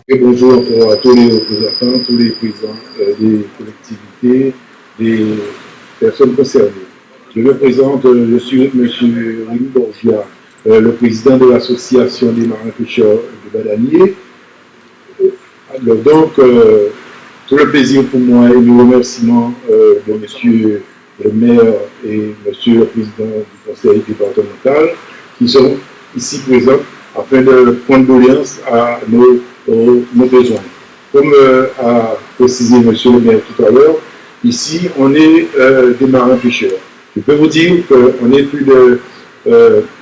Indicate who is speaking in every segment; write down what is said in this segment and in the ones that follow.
Speaker 1: Et bonjour encore à tous les représentants, tous les présidents des collectivités, des personnes concernées. Je me présente, je suis M. Rémi Borgia, le président de l'association des marins pêcheurs de Bananier. Alors donc, tout le plaisir pour moi et le remerciement de M. le maire et M. le président du conseil départemental qui sont ici présents afin de prendre doléance à nos besoins. Comme a précisé M. le maire tout à l'heure, ici on est des marins pêcheurs. Je peux vous dire qu'on est plus de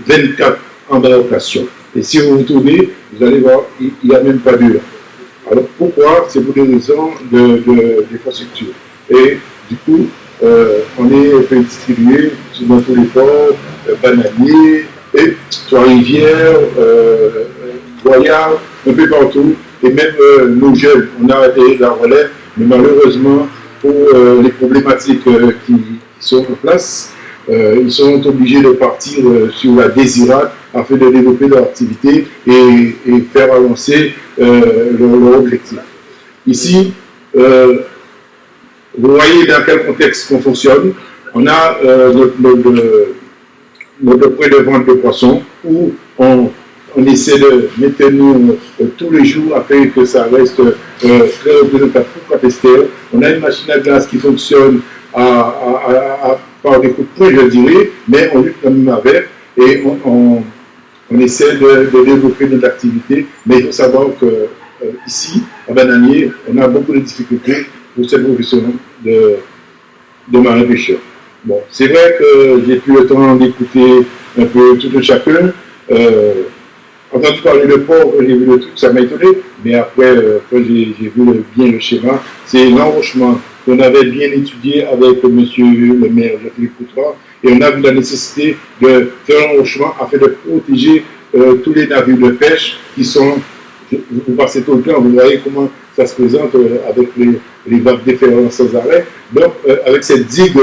Speaker 1: 24 embarcations. Et si vous vous tournez, vous allez voir, il n'y a même pas d'heure. Alors pourquoi? C'est pour des raisons d'infrastructure. Et du coup, on est distribué dans tous les ports, Bananier, et Trois-Rivières, Royal, un peu partout. Et même nos jeunes, on a arrêté la relève, mais malheureusement, pour les problématiques qui sont en place, ils sont obligés de partir sur la Désirade afin de développer leur activité et faire avancer leur objectif. Ici, vous voyez dans quel contexte on fonctionne. On a notre point de vente de poissons où on essaie de maintenir tous les jours afin que ça reste très représentatif pour Cap-Esther. On a une machine à glace qui fonctionne par des coups de poing, je dirais, mais on lutte quand même avec et on essaie de développer notre activité. Mais il faut savoir que ici, à Bananier, on a beaucoup de difficultés pour cette profession de marin pêcheur. Bon, c'est vrai que j'ai plus le temps d'écouter un peu tout de chacun. Entendu parler de port, j'ai vu le truc, ça m'a étonné, mais après, quand j'ai vu bien le schéma, c'est l'enrochement qu'on avait bien étudié avec M. le maire Jean-Philippe Coutra, et on a vu la nécessité de faire l'enrochement afin de protéger tous les navires de pêche qui sont, vous passez tout le temps, vous voyez comment ça se présente avec les vagues déferlantes sans arrêt. Donc, avec cette digue,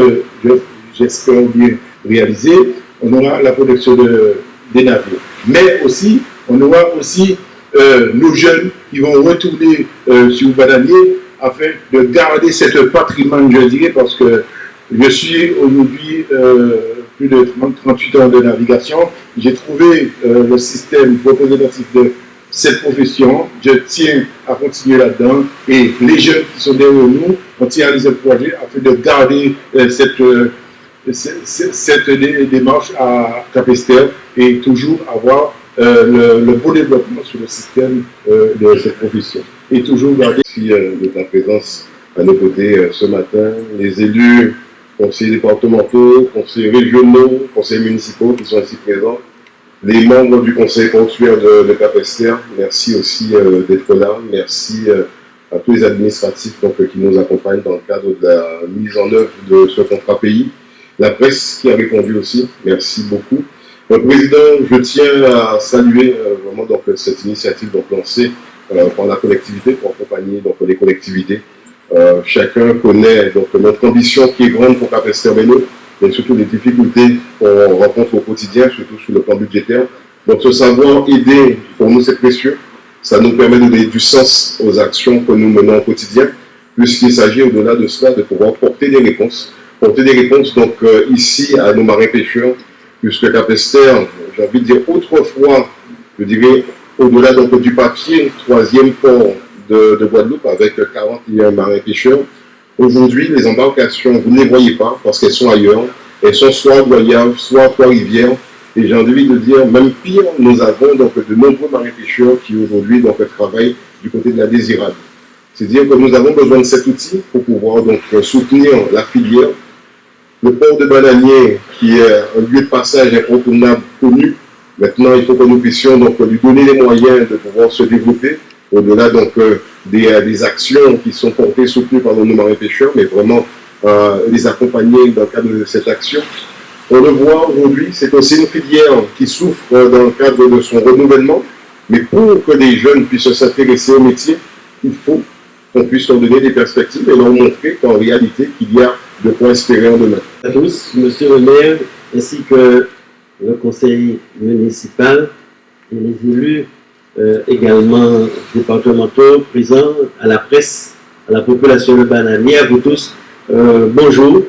Speaker 1: j'espère bien réalisée, on aura la protection des navires. Mais aussi, on aura aussi nos jeunes qui vont retourner sur Bananier afin de garder cette patrimoine, je dirais, parce que je suis aujourd'hui plus de 38 ans de navigation. J'ai trouvé le système représentatif de cette profession. Je tiens à continuer là-dedans. Et les jeunes qui sont derrière nous, on tient à les encourager afin de garder cette démarche à Cap-Esther et toujours avoir le bon développement sur le système de cette profession. Et toujours garder.
Speaker 2: Merci de ta présence à nos côtés ce matin. Les élus, conseillers départementaux, conseillers régionaux, conseillers municipaux qui sont ici présents, les membres du conseil portuaire de Cap-Esther, merci aussi d'être là. Merci à tous les administratifs qui nous accompagnent dans le cadre de la mise en œuvre de ce contrat pays. La presse qui a répondu aussi, merci beaucoup. Président, je tiens à saluer vraiment cette initiative lancée par la collectivité pour accompagner les collectivités. Chacun connaît notre ambition qui est grande pour Cap-Esther Bénin, mais surtout les difficultés qu'on rencontre au quotidien, surtout sur le plan budgétaire. Donc ce savoir aider, pour nous c'est précieux. Ça nous permet de donner du sens aux actions que nous menons au quotidien, puisqu'il s'agit au-delà de cela de pouvoir porter des réponses. Porter des réponses ici à nos marins pêcheurs, puisque Cap-Esther, j'ai envie de dire autrefois, je dirais au-delà du papier, troisième port de Guadeloupe avec 41 marins pêcheurs. Aujourd'hui, les embarcations, vous ne les voyez pas parce qu'elles sont ailleurs. Elles sont soit à Goyave, soit à Trois-Rivières. Et j'ai envie de dire, même pire, nous avons de nombreux marins pêcheurs qui aujourd'hui travaillent du côté de la Désirade. C'est-à-dire que nous avons besoin de cet outil pour pouvoir soutenir la filière. Le port de Bananier, qui est un lieu de passage incontournable connu, maintenant il faut que nous puissions lui donner les moyens de pouvoir se développer, au-delà des actions qui sont portées, soutenues par nos marins pêcheurs, mais vraiment les accompagner dans le cadre de cette action. On le voit aujourd'hui, c'est aussi une filière qui souffre dans le cadre de son renouvellement, mais pour que les jeunes puissent s'intéresser au métier, il faut qu'on puisse leur donner des perspectives et leur montrer qu'en réalité, qu'il y a de quoi espérer en demain.
Speaker 3: À tous, monsieur le maire, ainsi que le conseil municipal et les élus également départementaux présents, à la presse, à la population de Banani, à vous tous, bonjour.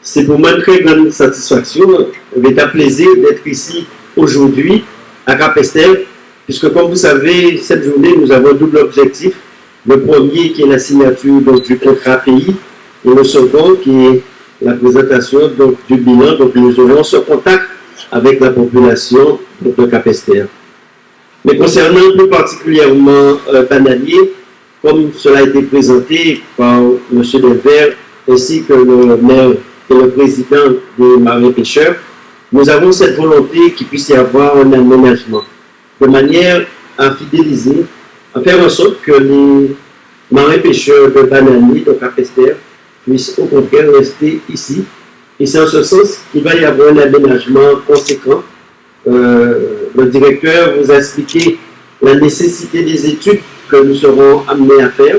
Speaker 3: C'est pour moi une très grande satisfaction et un plaisir d'être ici aujourd'hui à Cap-Esther, puisque comme vous savez, cette journée, nous avons un double objectif. Le premier qui est la signature donc, du contrat pays et le second qui est la présentation donc, du bilan. Donc nous aurons ce contact avec la population de Cap-Esther. Mais concernant plus particulièrement Bananier, comme cela a été présenté par M. Delvert ainsi que le maire et le président des marins pêcheurs, nous avons cette volonté qu'il puisse y avoir un aménagement de manière à fidéliser, à faire en sorte que les marins pêcheurs de Bananier, de Cap-Esther, puissent au contraire rester ici. Et c'est en ce sens qu'il va y avoir un aménagement conséquent. Le directeur vous a expliqué la nécessité des études que nous serons amenés à faire,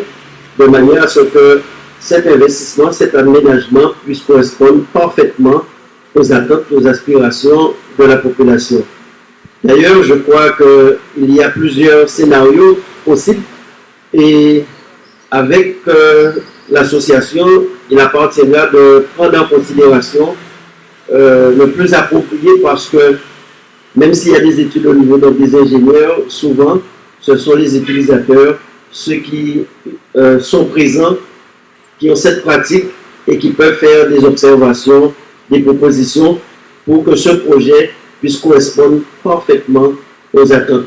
Speaker 3: de manière à ce que cet investissement, cet aménagement puisse correspondre parfaitement aux attentes, aux aspirations de la population. D'ailleurs, je crois qu'il y a plusieurs scénarios possibles et avec l'association, il appartiendra de prendre en considération le plus approprié parce que même s'il y a des études au niveau donc, des ingénieurs, souvent, ce sont les utilisateurs, ceux qui sont présents, qui ont cette pratique et qui peuvent faire des observations, des propositions pour que ce projet puisse correspondre parfaitement aux attentes.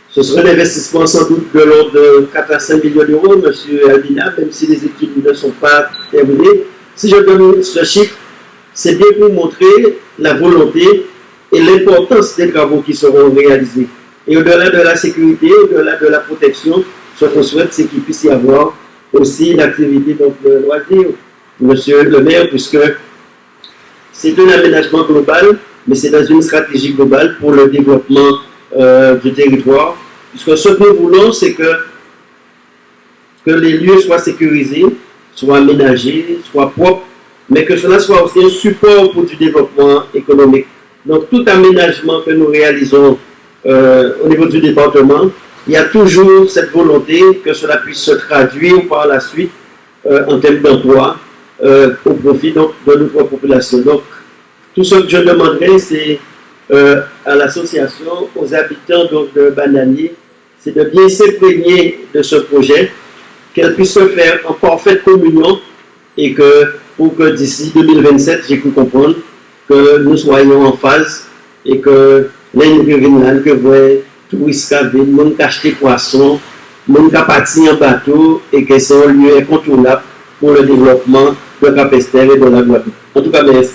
Speaker 3: Ce serait un investissement sans doute de l'ordre de 4 à 5 millions d'euros, M. Albina, même si les études ne sont pas terminées. Si je donne ce chiffre, c'est bien pour montrer la volonté et l'importance des travaux qui seront réalisés. Et au-delà de la sécurité, au-delà de la protection, ce qu'on souhaite, c'est qu'il puisse y avoir aussi l'activité de loisir, monsieur le maire, puisque c'est un aménagement global, mais c'est dans une stratégie globale pour le développement du territoire. Puisque ce que nous voulons, c'est que les lieux soient sécurisés, soient aménagés, soient propres, mais que cela soit aussi un support pour du développement économique. Donc tout aménagement que nous réalisons au niveau du département, il y a toujours cette volonté que cela puisse se traduire par la suite en termes d'emploi au profit donc, de notre population. Donc tout ce que je demanderais, c'est à l'association, aux habitants donc, de Bananier, c'est de bien s'imprégner de ce projet, qu'elle puisse se faire en parfaite communion et que pour que d'ici 2027, j'ai pu comprendre que nous soyons en phase et que les que vous touristes qui viennent, acheter poissons, nous partir en bateau et que c'est un lieu incontournable pour le développement de Cap-Esther et de la Guadeloupe. En tout cas, merci.